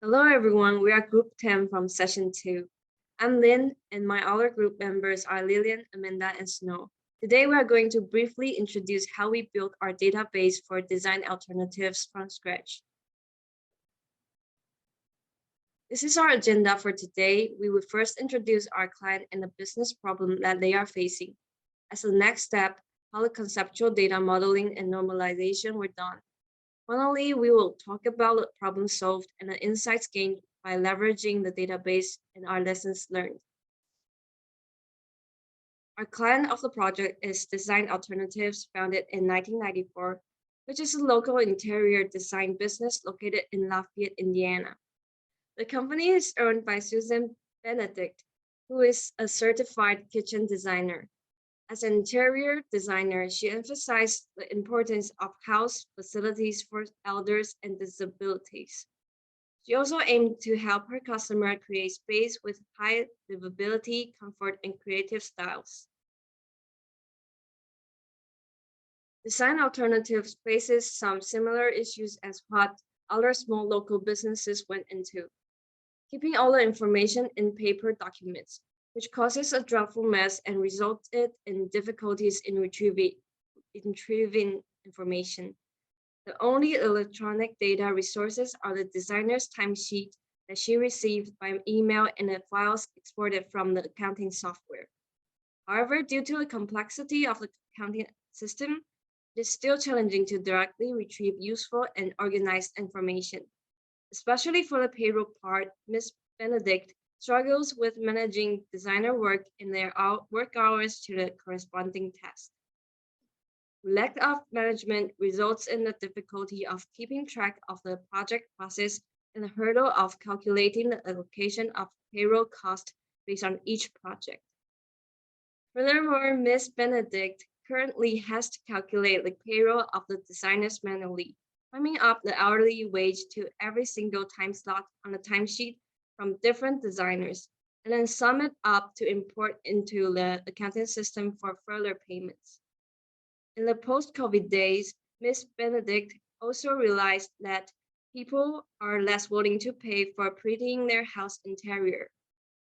Hello everyone, we are group 10 from session 2. I'm Lynn and my other group members are Lillian, Amanda, and Snow. Today we are going to briefly introduce how we built our database for design alternatives from scratch. This is our agenda for today. We will first introduce our client and the business problem that they are facing. As the next step, how the conceptual data modeling and normalization were done. Finally, we will talk about the problem solved and the insights gained by leveraging the database and our lessons learned. Our client of the project is Design Alternatives, founded in 1994, which is a local interior design business located in Lafayette, Indiana. The company is owned by Susan Benedict, who is a certified kitchen designer. As an interior designer, she emphasized the importance of house facilities for elders and disabilities. She also aimed to help her customer create space with high livability, comfort, and creative styles. Design Alternatives faces some similar issues as what other small local businesses went into. Keeping all the information in paper documents, which causes a dreadful mess and resulted in difficulties in retrieving information. The only electronic data resources are the designer's timesheet that she received by email and the files exported from the accounting software. However, due to the complexity of the accounting system, it is still challenging to directly retrieve useful and organized information. Especially for the payroll part, Ms. Benedict struggles with managing designer work in their work hours to the corresponding task. Lack of management results in the difficulty of keeping track of the project process and the hurdle of calculating the allocation of payroll cost based on each project. Furthermore, Ms. Benedict currently has to calculate the payroll of the designers manually, summing up the hourly wage to every single time slot on the timesheet from different designers, and then sum it up to import into the accounting system for further payments. In the post-COVID days, Ms. Benedict also realized that people are less willing to pay for prettying their house interior.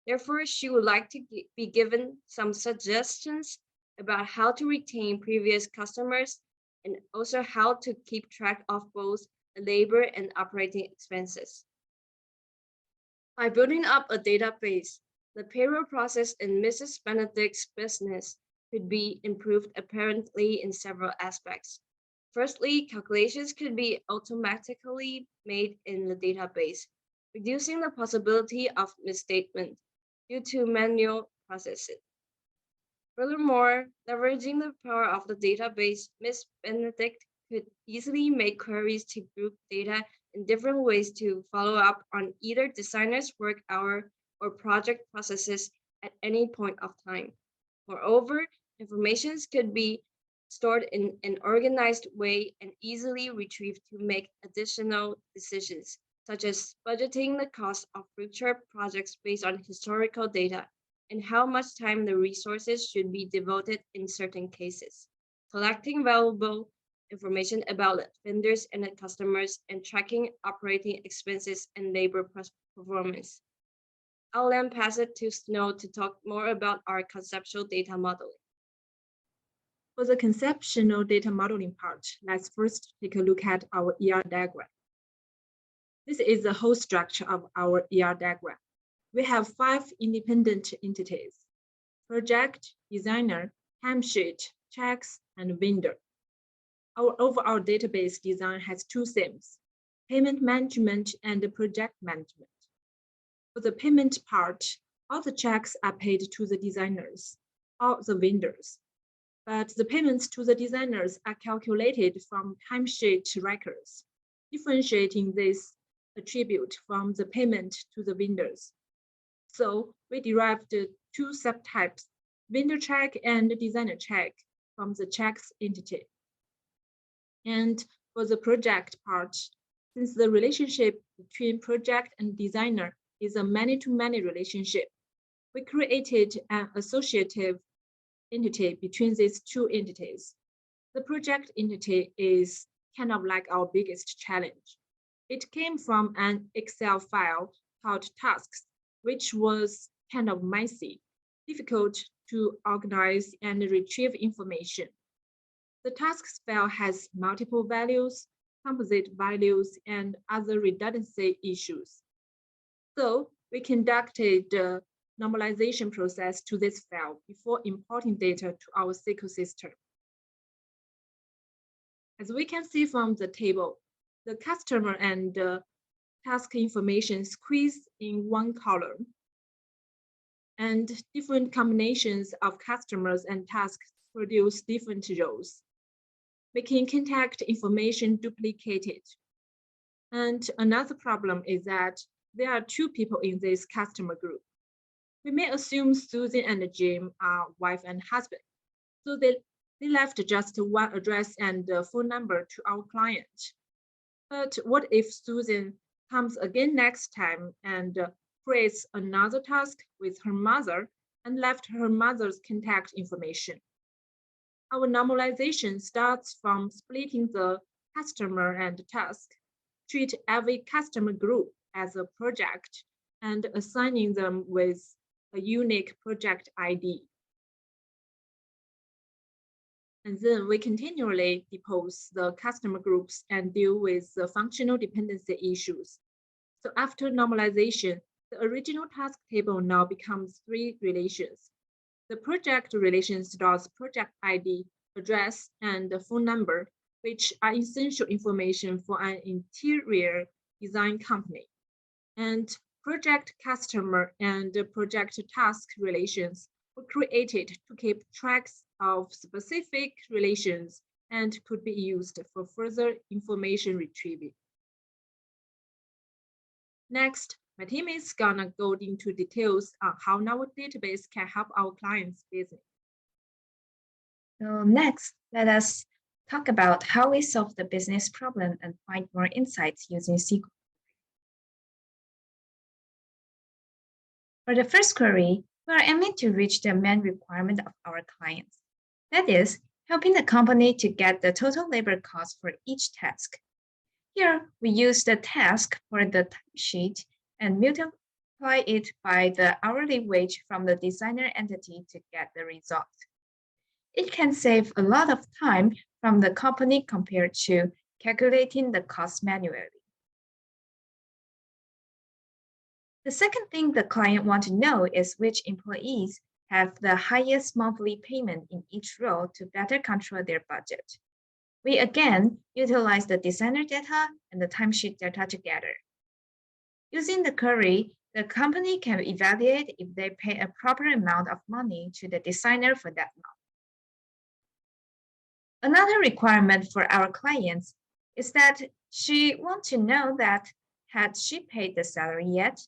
Therefore, she would like to be given some suggestions about how to retain previous customers and also how to keep track of both the labor and operating expenses. By building up a database, the payroll process in Mrs. Benedict's business could be improved apparently in several aspects. Firstly, calculations could be automatically made in the database, reducing the possibility of misstatement due to manual processing. Furthermore, leveraging the power of the database, Ms. Benedict could easily make queries to group data in different ways to follow up on either designer's work hour or project processes at any point of time. Moreover, information could be stored in an organized way and easily retrieved to make additional decisions, such as budgeting the cost of future projects based on historical data and how much time the resources should be devoted in certain cases. Collecting valuable information about the vendors and the customers and tracking operating expenses and labor performance. I'll then pass it to Snow to talk more about our conceptual data modeling. For the conceptual data modeling part, let's first take a look at our ER diagram. This is the whole structure of our ER diagram. We have 5 independent entities: project, designer, timesheet, checks, and vendor. Our overall database design has 2 themes: payment management and project management. For the payment part, all the checks are paid to the designers or the vendors, but the payments to the designers are calculated from timesheet records, differentiating this attribute from the payment to the vendors. So we derived 2 subtypes, vendor check and designer check, from the checks entity. And for the project part, since the relationship between project and designer is a many-to-many relationship, we created an associative entity between these 2 entities. The project entity is kind of like our biggest challenge. It came from an Excel file called tasks, which was kind of messy, difficult to organize and retrieve information. The tasks file has multiple values, composite values, and other redundancy issues. So we conducted the normalization process to this file before importing data to our SQL system. As we can see from the table, the customer and task information squeezed in one column, and different combinations of customers and tasks produce different rows, making contact information duplicated. And another problem is that there are two people in this customer group. We may assume Susan and Jim are wife and husband, so they left just one address and phone number to our client. But what if Susan comes again next time and creates another task with her mother and left her mother's contact information? Our normalization starts from splitting the customer and task, treat every customer group as a project, and assigning them with a unique project ID. And then we continually decompose the customer groups and deal with the functional dependency issues. So after normalization, the original task table now becomes three relations. The project relation stores project ID, address, and the phone number, which are essential information for an interior design company. And project customer and project task relations were created to keep tracks of specific relations and could be used for further information retrieval. Next, my team is gonna go into details on how our database can help our clients' business. So next, let us talk about how we solve the business problem and find more insights using SQL. For the first query, we are aiming to reach the main requirement of our clients. That is, helping the company to get the total labor cost for each task. Here, we use the task for the timesheet and multiply it by the hourly wage from the designer entity to get the result. It can save a lot of time from the company compared to calculating the cost manually. The second thing the client wants to know is which employees have the highest monthly payment in each role to better control their budget. We again utilize the designer data and the timesheet data together. Using the query, the company can evaluate if they pay a proper amount of money to the designer for that month. Another requirement for our clients is that she wants to know that had she paid the salary yet.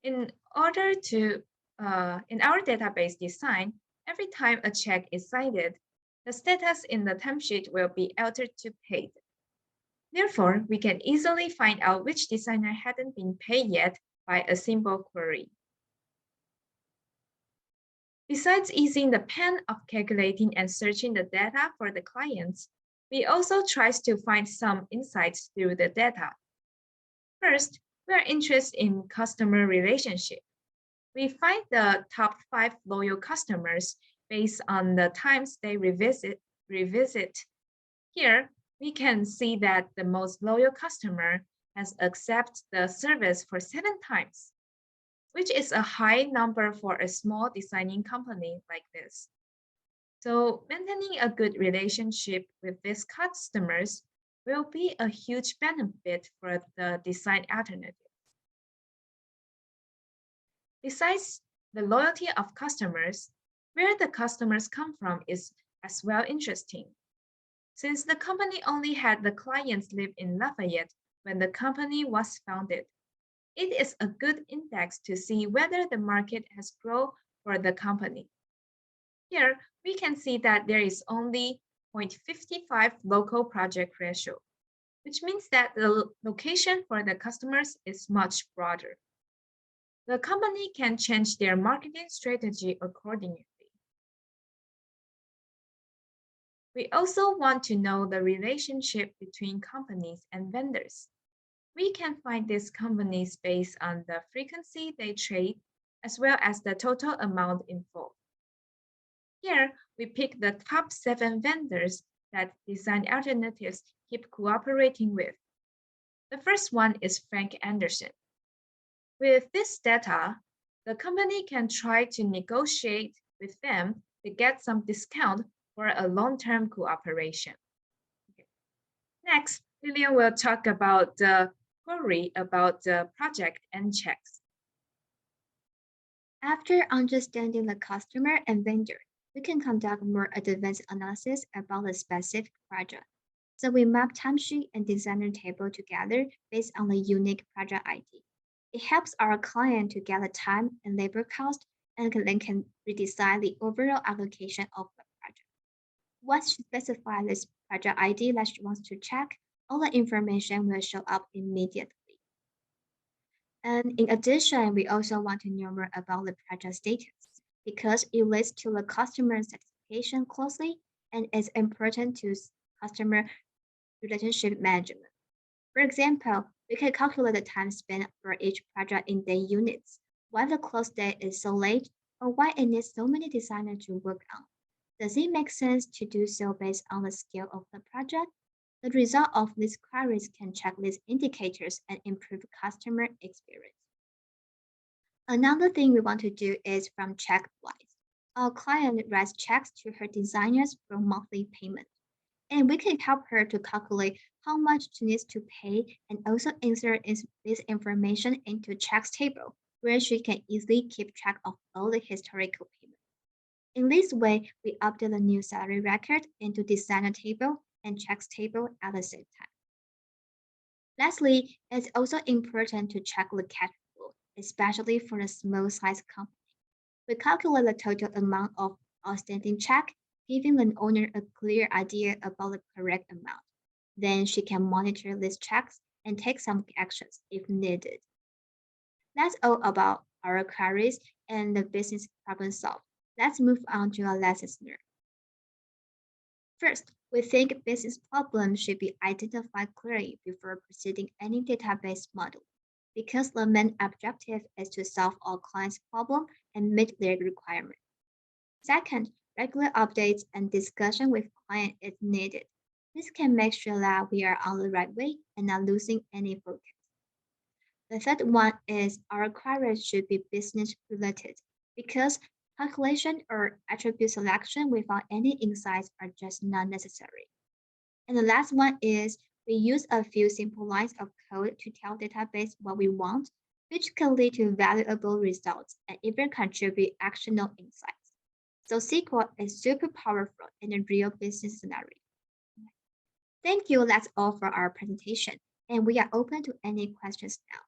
In our database design, every time a check is cited, the status in the timesheet will be altered to paid. Therefore, we can easily find out which designer hadn't been paid yet by a simple query. Besides easing the pain of calculating and searching the data for the clients, we also try to find some insights through the data. First, we are interested in customer relationship. We find the top 5 loyal customers based on the times they revisit. Here, we can see that the most loyal customer has accepted the service for 7 times, which is a high number for a small designing company like this. So maintaining a good relationship with these customers will be a huge benefit for the design alternative. Besides the loyalty of customers, where the customers come from is as well interesting. Since the company only had the clients live in Lafayette when the company was founded, it is a good index to see whether the market has grown for the company. Here, we can see that there is only 0.55 local project ratio, which means that the location for the customers is much broader. The company can change their marketing strategy accordingly. We also want to know the relationship between companies and vendors. We can find these companies based on the frequency they trade, as well as the total amount involved. Here, we pick the top 7 vendors that design alternatives keep cooperating with. The first one is Frank Anderson. With this data, the company can try to negotiate with them to get some discount for a long-term cooperation. Okay. Next, Lillian will talk about the query about the project and checks. After understanding the customer and vendor, we can conduct more advanced analysis about the specific project. So we map timesheet and designer table together based on the unique project ID. It helps our client to get the time and labor cost and then can redecide the overall allocation of the project. Once she specifies this project ID that she wants to check, all the information will show up immediately. And in addition, we also want to know more about the project status because it relates to the customer satisfaction closely and is important to customer relationship management. For example, we can calculate the time spent for each project in day units, why the close date is so late, or why it needs so many designers to work on. Does it make sense to do so based on the scale of the project? The result of these queries can check these indicators and improve customer experience. Another thing we want to do is from check-wise. Our client writes checks to her designers for monthly payment, and we can help her to calculate how much she needs to pay and also insert this information into checks table where she can easily keep track of all the historical payments. In this way, we update the new salary record into designer table and checks table at the same time. Lastly, it's also important to check the cash flow, especially for a small size company. We calculate the total amount of outstanding check, giving the owner a clear idea about the correct amount. Then she can monitor these checks and take some actions if needed. That's all about our queries and the business problem solved. Let's move on to our lessons learned. First, we think business problems should be identified clearly before proceeding any database model, because the main objective is to solve our clients' problem and meet their requirements. Second, regular updates and discussion with client is needed. This can make sure that we are on the right way and not losing any focus. The third one is our queries should be business related, because calculation or attribute selection without any insights are just not necessary. And the last one is we use a few simple lines of code to tell database what we want, which can lead to valuable results and even contribute actionable insights. So SQL is super powerful in a real business scenario. Thank you, that's all for our presentation, and we are open to any questions now.